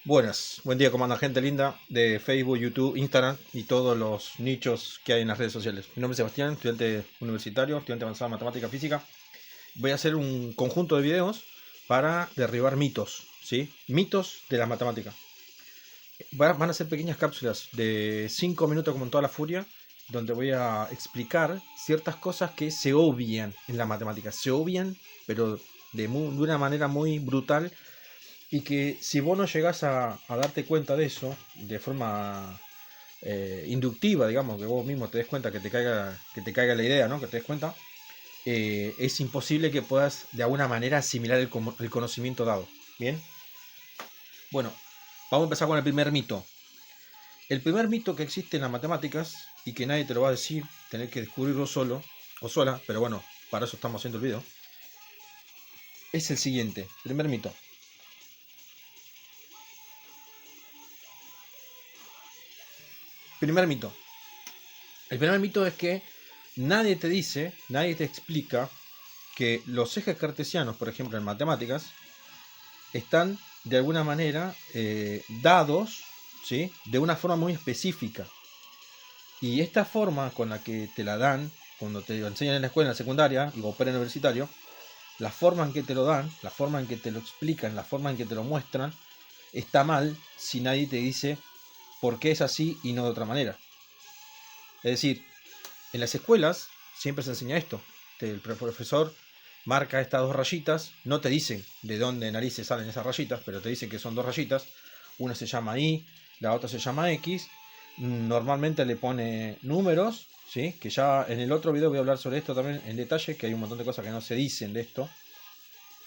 Buenas, buen día, ¿cómo anda gente linda de Facebook, YouTube, Instagram y todos los nichos que hay en las redes sociales? Mi nombre es Sebastián, estudiante universitario, estudiante avanzado en matemática y física. Voy a hacer un conjunto de videos para derribar mitos, ¿sí? Mitos de la matemática. Van a ser pequeñas cápsulas de 5 minutos como en toda la furia, donde voy a explicar ciertas cosas que se obvian en la matemática. Se obvian, pero de una manera muy brutal y que si vos no llegás a darte cuenta de eso de forma inductiva, digamos, que vos mismo te des cuenta, que te caiga la idea, ¿no? Que te des cuenta, es imposible que puedas de alguna manera asimilar el conocimiento dado. Bien, bueno, vamos a empezar con el primer mito. El primer mito que existe en las matemáticas y que nadie te lo va a decir, tener que descubrirlo solo o sola, pero bueno, para eso estamos haciendo el video, es el siguiente. Primer mito. Primer mito. El primer mito es que nadie te dice, nadie te explica que los ejes cartesianos, por ejemplo en matemáticas, están de alguna manera dados, ¿sí?, de una forma muy específica. Y esta forma con la que te la dan, cuando te lo enseñan en la escuela, en la secundaria, y opera universitario, la forma en que te lo dan, la forma en que te lo explican, la forma en que te lo muestran, está mal si nadie te dice por qué es así y no de otra manera. Es decir, en las escuelas siempre se enseña esto. El profesor marca estas dos rayitas, no te dicen de dónde narices salen esas rayitas, pero te dicen que son dos rayitas. Una se llama Y, la otra se llama X. Normalmente le pone números, ¿sí? Que ya en el otro video voy a hablar sobre esto también en detalle, que hay un montón de cosas que no se dicen de esto,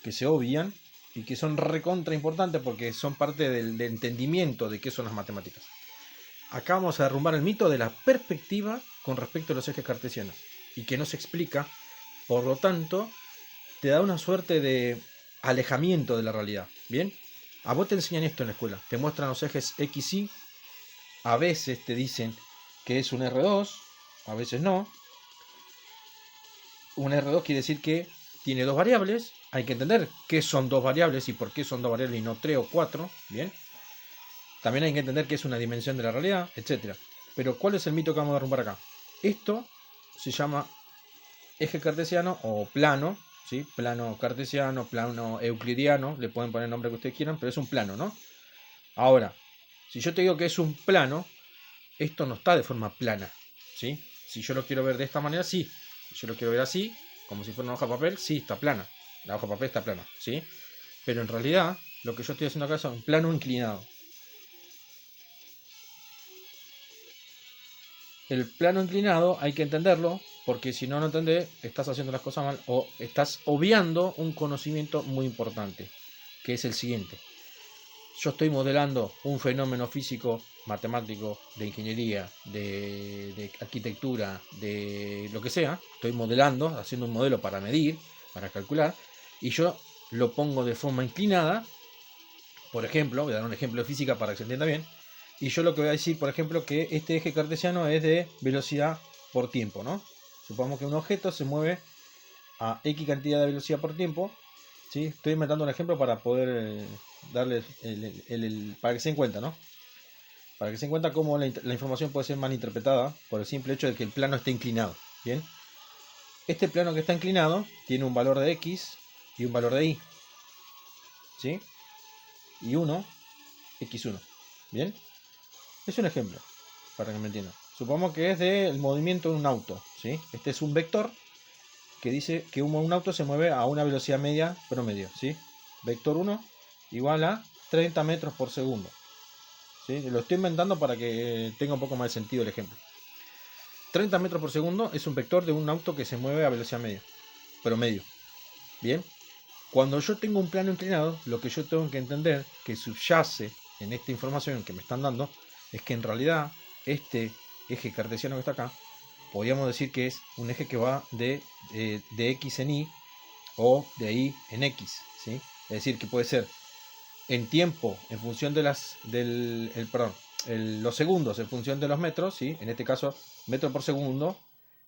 que se obvian y que son recontra importantes porque son parte del entendimiento de qué son las matemáticas. Acá vamos a derrumbar el mito de la perspectiva con respecto a los ejes cartesianos y que no se explica, por lo tanto, te da una suerte de alejamiento de la realidad. ¿Bien? A vos te enseñan esto en la escuela, te muestran los ejes X, Y, a veces te dicen que es un R2, a veces no. Un R2 quiere decir que tiene dos variables, hay que entender qué son dos variables y por qué son dos variables y no tres o cuatro. ¿Bien? También hay que entender que es una dimensión de la realidad, etc. Pero ¿cuál es el mito que vamos a derrumbar acá? Esto se llama eje cartesiano o plano, ¿sí? Plano cartesiano, plano euclidiano, le pueden poner el nombre que ustedes quieran, pero es un plano, ¿no? Ahora, si yo te digo que es un plano, esto no está de forma plana, ¿sí? Si yo lo quiero ver de esta manera, sí. Si yo lo quiero ver así, como si fuera una hoja de papel, sí, está plana. La hoja de papel está plana, ¿sí? Pero en realidad, lo que yo estoy haciendo acá es un plano inclinado. El plano inclinado hay que entenderlo, porque si no entendés, estás haciendo las cosas mal o estás obviando un conocimiento muy importante, que es el siguiente. Yo estoy modelando un fenómeno físico, matemático, de ingeniería, de arquitectura, de lo que sea. Estoy modelando, haciendo un modelo para medir, para calcular, y yo lo pongo de forma inclinada. Por ejemplo, voy a dar un ejemplo de física para que se entienda bien. Y yo lo que voy a decir, por ejemplo, que este eje cartesiano es de velocidad por tiempo, ¿no? Supongamos que un objeto se mueve a X cantidad de velocidad por tiempo. ¿Sí? Estoy inventando un ejemplo para poder darles para que se den cuenta, ¿no? Para que se den cuenta cómo la información puede ser mal interpretada por el simple hecho de que el plano esté inclinado. Bien. Este plano que está inclinado tiene un valor de X y un valor de Y. ¿Sí? Y 1, X1. Bien. Es un ejemplo, para que me entiendan. Supongamos que es del movimiento de un auto, ¿sí? Este es un vector que dice que un auto se mueve a una velocidad media promedio, ¿sí? Vector 1 igual a 30 metros por segundo. ¿Sí? Lo estoy inventando para que tenga un poco más de sentido el ejemplo. 30 metros por segundo es un vector de un auto que se mueve a velocidad media, promedio. Bien, cuando yo tengo un plano inclinado, lo que yo tengo que entender que subyace en esta información que me están dando es que en realidad este eje cartesiano que está acá, podríamos decir que es un eje que va de X en Y o de Y en X, ¿sí? Es decir, que puede ser en tiempo en función de los segundos en función de los metros, ¿sí? En este caso, metro por segundo,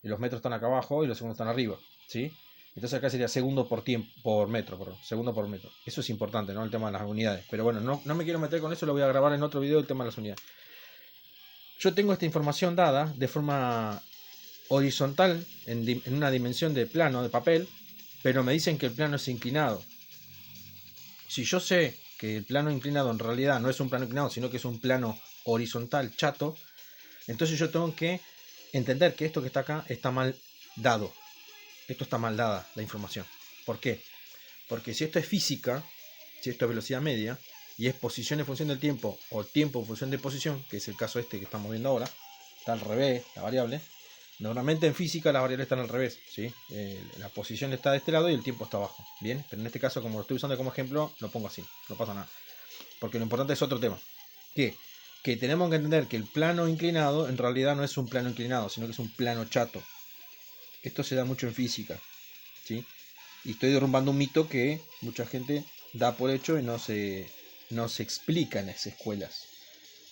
y los metros están acá abajo y los segundos están arriba, ¿sí? Entonces acá sería segundo por tiempo, por metro, perdón, segundo por metro. Eso es importante, ¿no? El tema de las unidades. Pero bueno, no me quiero meter con eso, lo voy a grabar en otro video el tema de las unidades. Yo tengo esta información dada de forma horizontal, en una dimensión de plano, de papel, pero me dicen que el plano es inclinado. Si yo sé que el plano inclinado en realidad no es un plano inclinado, sino que es un plano horizontal chato, entonces yo tengo que entender que esto que está acá está mal dado. Esto está mal dada la información. ¿Por qué? Porque si esto es física, si esto es velocidad media, y es posición en función del tiempo, o tiempo en función de posición, que es el caso este que estamos viendo ahora, está al revés la variable. Normalmente en física las variables están al revés, ¿sí? La posición está de este lado y el tiempo está abajo, ¿bien? Pero en este caso, como lo estoy usando como ejemplo, lo pongo así, no pasa nada. Porque lo importante es otro tema. Que tenemos que entender que el plano inclinado en realidad no es un plano inclinado, sino que es un plano chato. Esto se da mucho en física, ¿sí? Y estoy derrumbando un mito que mucha gente da por hecho y no se explica en las escuelas.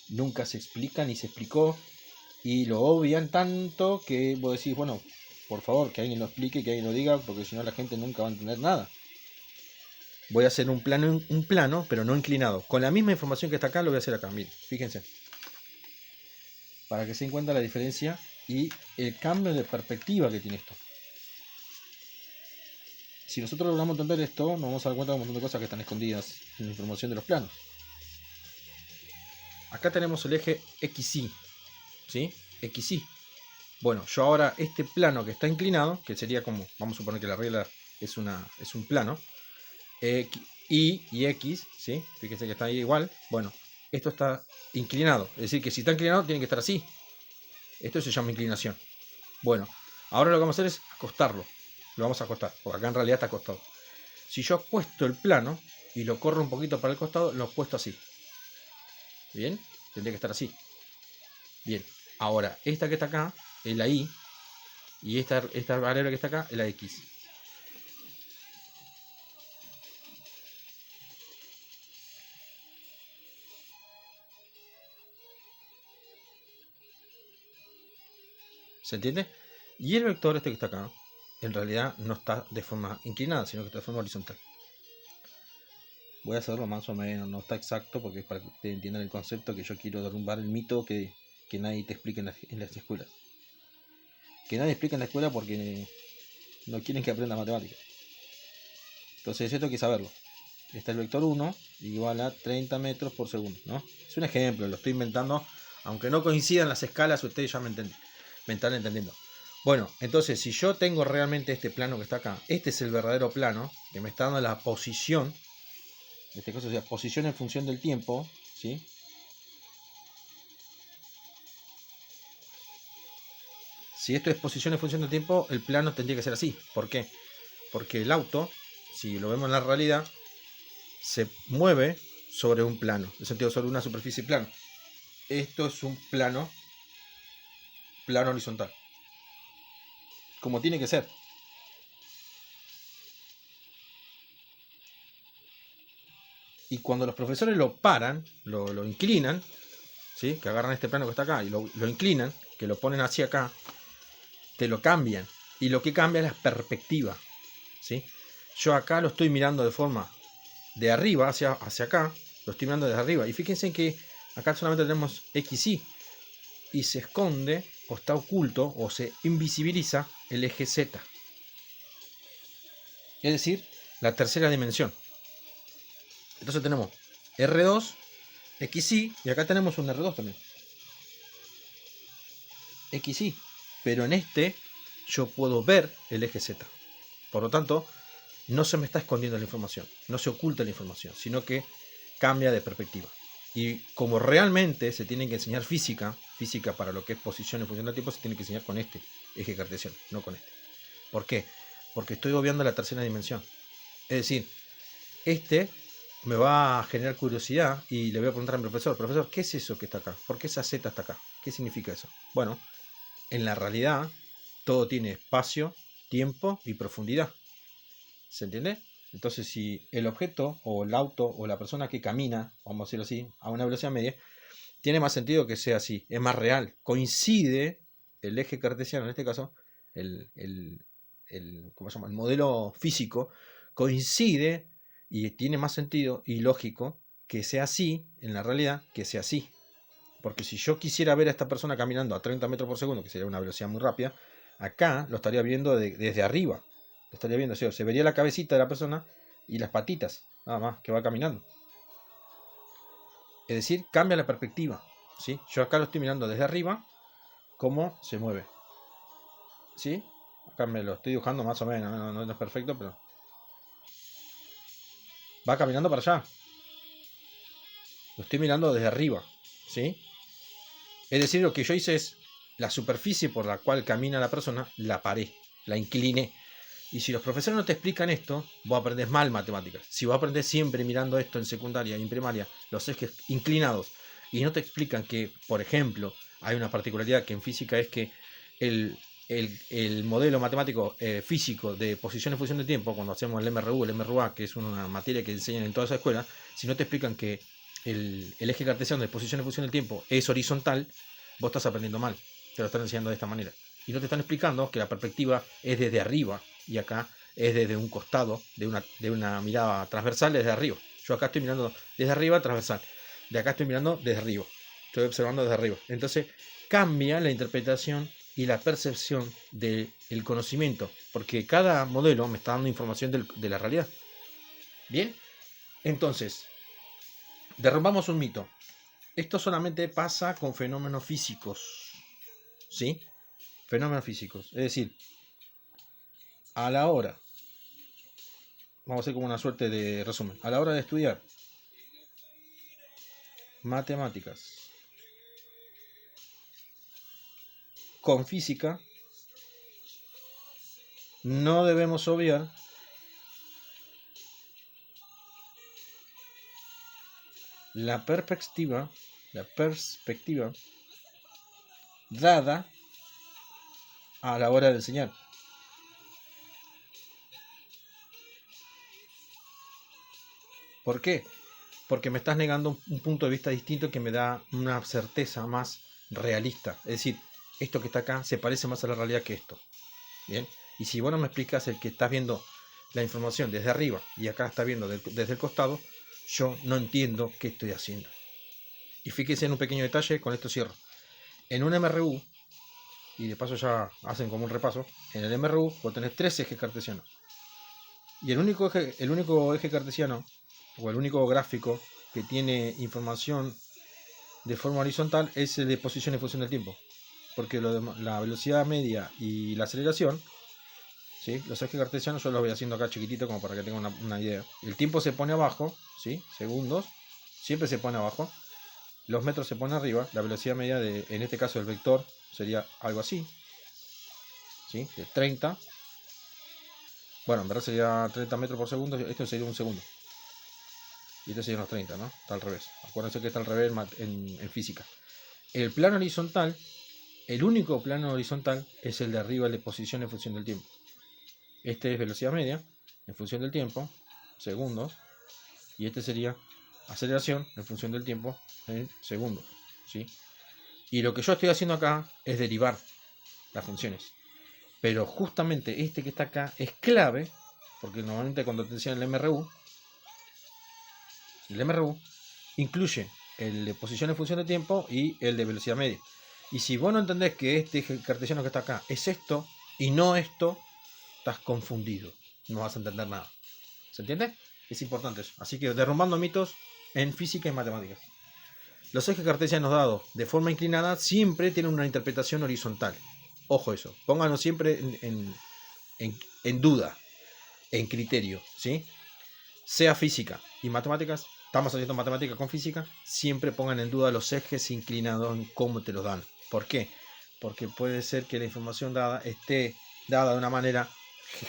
Nunca se explica ni se explicó y lo obvian tanto que vos decís, bueno, por favor, que alguien lo explique, que alguien lo diga, porque si no la gente nunca va a entender nada. Voy a hacer un plano, pero no inclinado. Con la misma información que está acá, lo voy a hacer acá. Miren, fíjense. Para que se den cuenta la diferencia y el cambio de perspectiva que tiene esto. Si nosotros logramos entender esto, nos vamos a dar cuenta de un montón de cosas que están escondidas en la información de los planos. Acá tenemos el eje XY, ¿sí? XY. Bueno, yo ahora este plano que está inclinado, que sería como, vamos a suponer que la regla es un plano, Y y X, ¿sí? Fíjense que está ahí igual. Bueno, esto está inclinado. Es decir, que si está inclinado, tiene que estar así. Esto se llama inclinación. Bueno, ahora lo que vamos a hacer es acostarlo. Lo vamos a acostar, porque acá en realidad está acostado. Si yo acuesto el plano y lo corro un poquito para el costado, lo acuesto así. ¿Bien? Tendría que estar así. Bien. Ahora, esta que está acá es la Y. Y esta variable que está acá es la X. ¿Se entiende? Y el vector este que está acá, en realidad no está de forma inclinada, sino que está de forma horizontal. Voy a hacerlo más o menos, no está exacto, porque es para que ustedes entiendan el concepto, que yo quiero derrumbar el mito que nadie te explica en las escuelas. Que nadie explica en la escuela porque no quieren que aprenda matemáticas. Entonces esto hay que saberlo. Está el vector 1 igual a 30 metros por segundo, ¿no? Es un ejemplo, lo estoy inventando, aunque no coincidan las escalas, ustedes ya me están entendiendo. Bueno, entonces si yo tengo realmente este plano que está acá, este es el verdadero plano, que me está dando la posición, en este caso, o sea, posición en función del tiempo, ¿sí? Si esto es posición en función del tiempo, el plano tendría que ser así. ¿Por qué? Porque el auto, si lo vemos en la realidad, se mueve sobre un plano, en sentido sobre una superficie plana. Esto es un plano horizontal, como tiene que ser. Y cuando los profesores lo paran, lo inclinan, ¿sí? Que agarran este plano que está acá y lo inclinan, que lo ponen hacia acá, te lo cambian. Y lo que cambia es la perspectiva, ¿sí? Yo acá lo estoy mirando de forma de arriba hacia acá, lo estoy mirando desde arriba. Y fíjense que acá solamente tenemos XY y se esconde o está oculto o se invisibiliza el eje Z. Es decir, la tercera dimensión. Entonces tenemos R2, XY y acá tenemos un R2 también. XY. Pero en este yo puedo ver el eje Z. Por lo tanto, no se me está escondiendo la información, no se oculta la información, sino que cambia de perspectiva. Y como realmente se tiene que enseñar física para lo que es posición en función del tiempo, se tiene que enseñar con este eje cartesiano, no con este. ¿Por qué? Porque estoy obviando la tercera dimensión. Es decir, este me va a generar curiosidad y le voy a preguntar a mi profesor, ¿qué es eso que está acá? ¿Por qué esa Z está acá? ¿Qué significa eso? Bueno, en la realidad todo tiene espacio, tiempo y profundidad. ¿Se entiende? Entonces, si el objeto o el auto o la persona que camina, vamos a decirlo así, a una velocidad media, tiene más sentido que sea así, es más real. Coincide el eje cartesiano, en este caso, el ¿cómo se llama? El modelo físico coincide y tiene más sentido y lógico que sea así en la realidad que sea así. Porque si yo quisiera ver a esta persona caminando a 30 metros por segundo, que sería una velocidad muy rápida, acá lo estaría viendo desde arriba. Lo estaría viendo, o sea, se vería la cabecita de la persona y las patitas, nada más, que va caminando. Es decir, cambia la perspectiva, ¿sí? Yo acá lo estoy mirando desde arriba, cómo se mueve, ¿sí? Acá me lo estoy dibujando más o menos, no es perfecto, pero va caminando para allá. Lo estoy mirando desde arriba, ¿sí? Es decir, lo que yo hice es la superficie por la cual camina la persona, la paré, la incliné. Y si los profesores no te explican esto, vos aprendés mal matemáticas. Si vos aprendés siempre mirando esto en secundaria y en primaria, los ejes inclinados, y no te explican que, por ejemplo, hay una particularidad que en física es que el modelo matemático físico de posición en función de tiempo, cuando hacemos el MRU, el MRUA, que es una materia que enseñan en toda esa escuela, si no te explican que el eje cartesiano de posición en función del tiempo es horizontal, vos estás aprendiendo mal. Te lo están enseñando de esta manera. Y no te están explicando que la perspectiva es desde arriba y acá es desde un costado, de una mirada transversal desde arriba. Yo acá estoy mirando desde arriba transversal. De acá estoy mirando desde arriba. Estoy observando desde arriba. Entonces cambia la interpretación y la percepción del conocimiento. Porque cada modelo me está dando información de la realidad. Bien. Entonces, derrumbamos un mito. Esto solamente pasa con fenómenos físicos. ¿Sí? Fenómenos físicos. Es decir, a la hora, vamos a hacer como una suerte de resumen, a la hora de estudiar matemáticas con física, no debemos obviar la perspectiva dada a la hora de enseñar. ¿Por qué? Porque me estás negando un punto de vista distinto que me da una certeza más realista. Es decir, esto que está acá se parece más a la realidad que esto. Bien. Y si vos no me explicas el que estás viendo la información desde arriba y acá está viendo desde el costado, yo no entiendo qué estoy haciendo. Y fíjense en un pequeño detalle, con esto cierro. En un MRU, y de paso ya hacen como un repaso, en el MRU vos tenés 3 ejes cartesianos. Y el único eje cartesiano, o el único gráfico que tiene información de forma horizontal es el de posición en función del tiempo. Porque la velocidad media y la aceleración, ¿sí? Los ejes cartesianos yo los voy haciendo acá chiquitito como para que tengan una idea. El tiempo se pone abajo, ¿sí? Segundos, siempre se pone abajo. Los metros se ponen arriba. La velocidad media en este caso del vector sería algo así, ¿sí? De 30. Bueno, en verdad sería 30 metros por segundo. Esto sería un segundo. Y este sería unos 30, ¿no? Está al revés. Acuérdense que está al revés en física. El plano horizontal, el único plano horizontal es el de arriba, el de posición en función del tiempo. Este es velocidad media en función del tiempo, segundos. Y este sería aceleración en función del tiempo en segundos, ¿sí? Y lo que yo estoy haciendo acá es derivar las funciones. Pero justamente este que está acá es clave, porque normalmente cuando te enseñan el MRU incluye el de posición en función de tiempo y el de velocidad media. Y si vos no entendés que este eje cartesiano que está acá es esto y no esto, estás confundido. No vas a entender nada. ¿Se entiende? Es importante eso. Así que derrumbando mitos en física y matemáticas. Los ejes cartesianos dados de forma inclinada siempre tienen una interpretación horizontal. Ojo eso. Pónganlo siempre en duda, en criterio, ¿sí? Sea física y matemáticas, estamos haciendo matemáticas con física, siempre pongan en duda los ejes inclinados en cómo te los dan. ¿Por qué? Porque puede ser que la información dada esté dada de una manera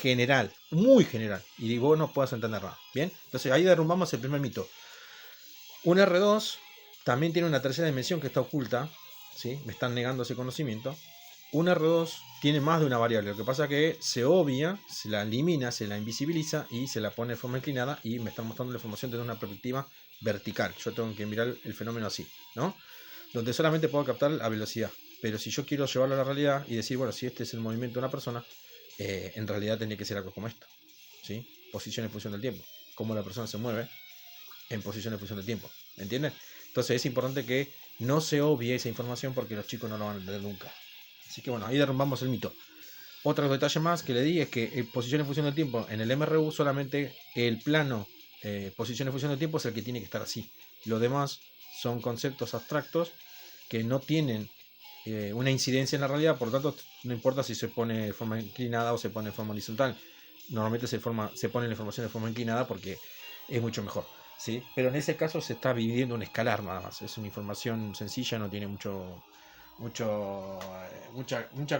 general, muy general, y vos no puedas entender nada. Bien, entonces ahí derrumbamos el primer mito. Un R2 también tiene una tercera dimensión que está oculta, ¿sí? Me están negando ese conocimiento. Un R2 tiene más de una variable, lo que pasa es que se obvia, se la elimina, se la invisibiliza y se la pone de forma inclinada y me están mostrando la información desde una perspectiva vertical. Yo tengo que mirar el fenómeno así, ¿no? Donde solamente puedo captar la velocidad. Pero si yo quiero llevarlo a la realidad y decir, bueno, si este es el movimiento de una persona, en realidad tendría que ser algo como esto, ¿sí? Posición en función del tiempo, cómo la persona se mueve en posición en función del tiempo, ¿me entienden? Entonces es importante que no se obvie esa información porque los chicos no lo van a entender nunca. Así que bueno, ahí derrumbamos el mito. Otro detalle más que le di es que posición en función del tiempo en el MRU solamente el plano posición en función del tiempo es el que tiene que estar así. Lo demás son conceptos abstractos que no tienen una incidencia en la realidad, por lo tanto no importa si se pone de forma inclinada o se pone de forma horizontal. Normalmente se pone la información de forma inclinada porque es mucho mejor, ¿sí? Pero en ese caso se está dividiendo un escalar nada más. Es una información sencilla, no tiene mucha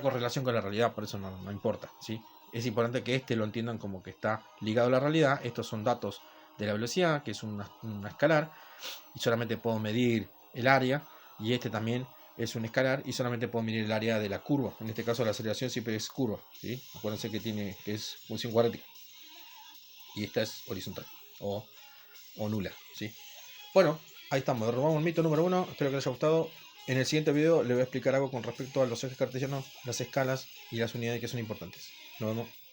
correlación con la realidad, por eso no importa, ¿sí? Es importante que lo entiendan como que está ligado a la realidad. Estos son datos de la velocidad, que es una escalar, y solamente puedo medir el área, y este también es un escalar, y solamente puedo medir el área de la curva. En este caso la aceleración siempre es curva, ¿sí? Acuérdense que es función cuadrática, y esta es horizontal, o nula, ¿sí? Bueno, ahí estamos, derrumbamos el mito número 1, espero que les haya gustado. En el siguiente video les voy a explicar algo con respecto a los ejes cartesianos, las escalas y las unidades que son importantes. Nos vemos.